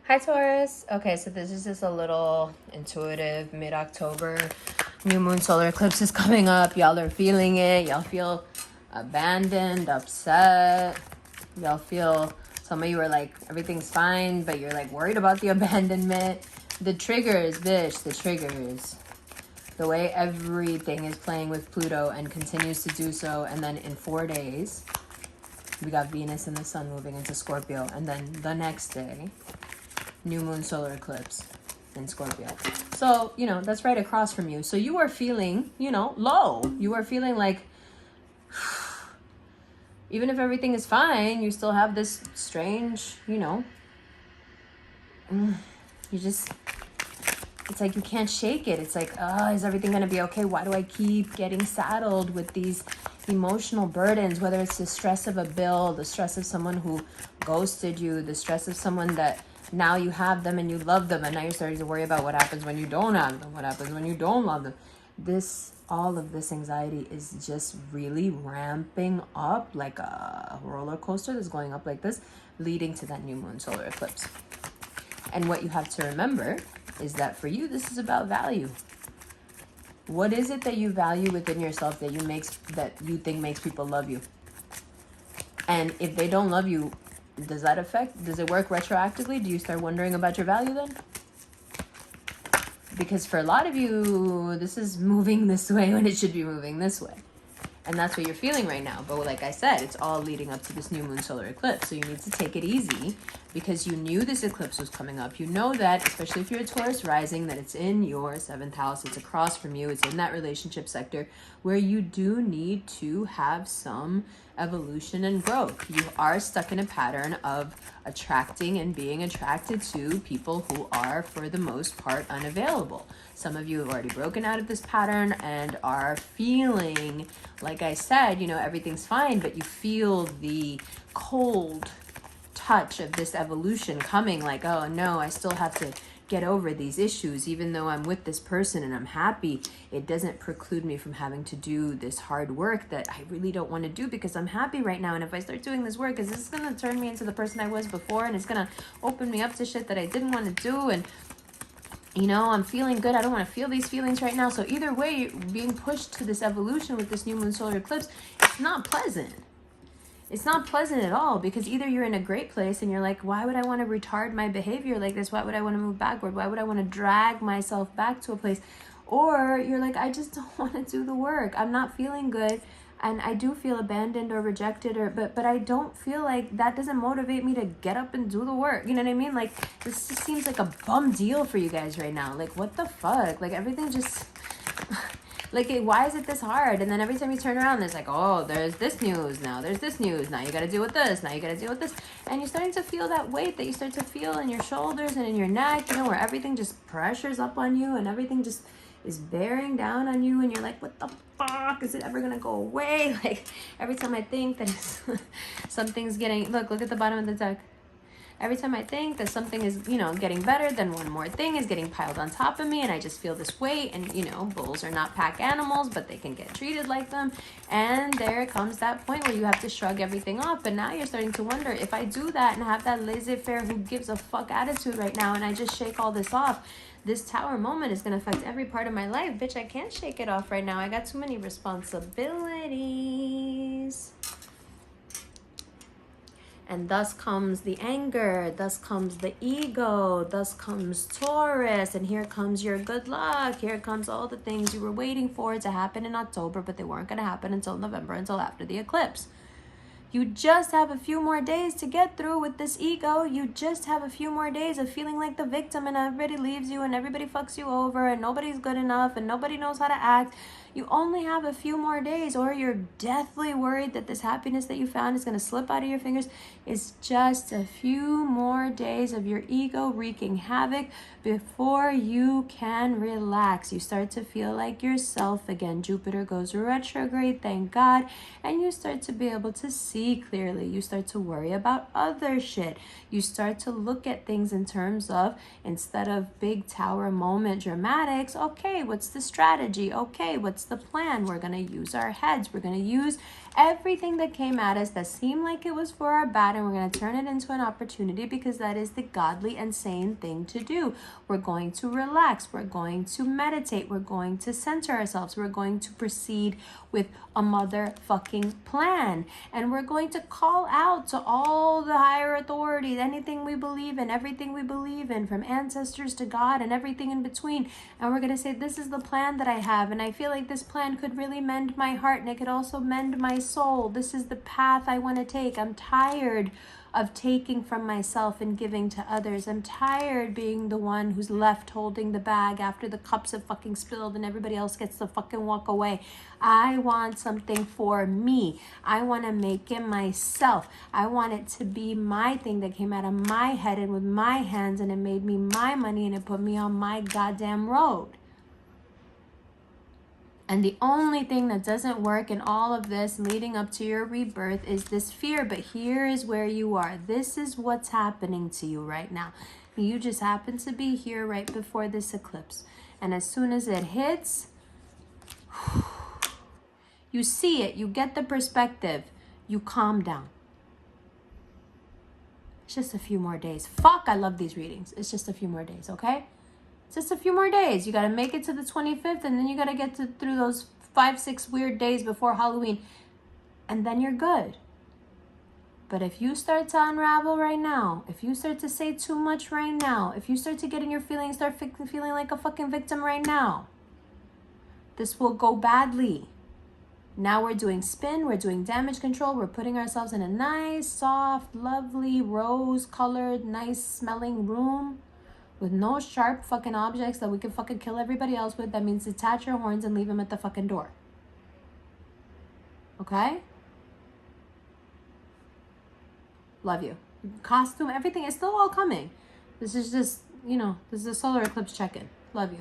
Hi Taurus. Okay, so this is just a little intuitive mid-October new moon solar eclipse is coming up. Y'all are feeling it. Y'all feel abandoned, upset. Y'all feel, some of you are like everything's fine, but you're like worried about the abandonment. The triggers, bitch, the triggers. The way everything is playing with Pluto and continues to do so, and then in 4 days we got Venus and the Sun moving into Scorpio, and then the next day new moon solar eclipse in Scorpio. So, that's right across from you. So you are feeling, low. You are feeling like, even if everything is fine, you still have this strange, you just, it's like you can't shake it. It's like, is everything going to be okay? Why do I keep getting saddled with these emotional burdens, whether it's the stress of a bill, the stress of someone who ghosted you, the stress of someone that now you have them and you love them, and now you're starting to worry about what happens when you don't have them, what happens when you don't love them. All of this anxiety is just really ramping up like a roller coaster that's going up like this, leading to that new moon solar eclipse. And what you have to remember is that for you, this is about value. What is it that you value within yourself that you think makes people love you? And if they don't love you, does it work retroactively? Do you start wondering about your value then? Because for a lot of you, this is moving this way when it should be moving this way. And that's what you're feeling right now. But like I said, it's all leading up to this new moon solar eclipse. So you need to take it easy because you knew this eclipse was coming up. You know that, especially if you're a Taurus rising, that it's in your 7th house. It's across from you. It's in that relationship sector where you do need to have some evolution and growth. You are stuck in a pattern of attracting and being attracted to people who are, for the most part, unavailable. Some of you have already broken out of this pattern and are feeling, like I said, everything's fine, but you feel the cold touch of this evolution coming, like, oh no, I still have to get over these issues. Even though I'm with this person and I'm happy, it doesn't preclude me from having to do this hard work that I really don't want to do because I'm happy right now. And if I start doing this work, is this going to turn me into the person I was before? And it's going to open me up to shit that I didn't want to do. And I'm feeling good. I don't want to feel these feelings right now. So either way, being pushed to this evolution with this new moon solar eclipse, it's not pleasant. It's not pleasant at all, because either you're in a great place and you're like, why would I want to retard my behavior like this? Why would I want to move backward? Why would I want to drag myself back to a place? Or you're like, I just don't want to do the work. I'm not feeling good. And I do feel abandoned or rejected, but I don't feel like that doesn't motivate me to get up and do the work. You know what I mean? Like, this just seems like a bum deal for you guys right now. Like, what the fuck? Like, everything just... like, why is it this hard? And then every time you turn around, there's like, oh, there's this news now. There's this news. Now you got to deal with this. Now you got to deal with this. And you're starting to feel that weight that you start to feel in your shoulders and in your neck, where everything just pressures up on you and everything just is bearing down on you. And you're like, what the fuck? Is it ever going to go away? Like, every time I think that something's getting... Look at the bottom of the deck. Every time I think that something is, getting better, then one more thing is getting piled on top of me, and I just feel this weight. And, bulls are not pack animals, but they can get treated like them. And there comes that point where you have to shrug everything off. But now you're starting to wonder, if I do that and have that laissez-faire who gives a fuck attitude right now, and I just shake all this off, this tower moment is going to affect every part of my life. Bitch, I can't shake it off right now. I got too many responsibilities. And thus comes the anger, thus comes the ego, thus comes Taurus, and here comes your good luck. Here comes all the things you were waiting for to happen in October, but they weren't going to happen until November, until after the eclipse. You just have a few more days to get through with this ego. You just have a few more days of feeling like the victim, and everybody leaves you and everybody fucks you over and nobody's good enough and nobody knows how to act. You only have a few more days, or you're deathly worried that this happiness that you found is going to slip out of your fingers. It's just a few more days of your ego wreaking havoc before you can relax. You start to feel like yourself again. Jupiter goes retrograde, thank God, and you start to be able to see clearly. You start to worry about other shit. You start to look at things in terms of, instead of big tower moment dramatics, okay, what's the strategy? Okay, what's the plan? We're going to use our heads. We're going to use Everything that came at us that seemed like it was for our bad, and we're going to turn it into an opportunity, because that is the godly and sane thing to do. We're going to relax. We're going to meditate. We're going to center ourselves. We're going to proceed with a motherfucking plan. And we're going to call out to all the higher authorities, anything we believe in, everything we believe in, from ancestors to God and everything in between. And we're going to say, this is the plan that I have. And I feel like this plan could really mend my heart, and it could also mend my soul. This is the path I want to take. I'm tired of taking from myself and giving to others. I'm tired being the one who's left holding the bag after the cups have fucking spilled and everybody else gets to fucking walk away. I want something for me. I want to make it myself. I want it to be my thing that came out of my head and with my hands, and it made me my money, and it put me on my goddamn road. And the only thing that doesn't work in all of this leading up to your rebirth is this fear. But here is where you are. This is what's happening to you right now. You just happen to be here right before this eclipse. And as soon as it hits, you see it, you get the perspective, you calm down. It's just a few more days. Fuck, I love these readings. It's just a few more days, okay? Just a few more days. You got to make it to the 25th, and then you got to get through those 5-6 weird days before Halloween, and then you're good. But if you start to unravel right now, if you start to say too much right now, if you start to get in your feelings, start feeling like a fucking victim right now, this will go badly. Now we're doing spin, we're doing damage control, we're putting ourselves in a nice, soft, lovely, rose-colored, nice smelling room with no sharp fucking objects that we can fucking kill everybody else with. That means detach your horns and leave them at the fucking door. Okay? Love you. Costume, everything is still all coming. This is just, this is a solar eclipse check-in. Love you.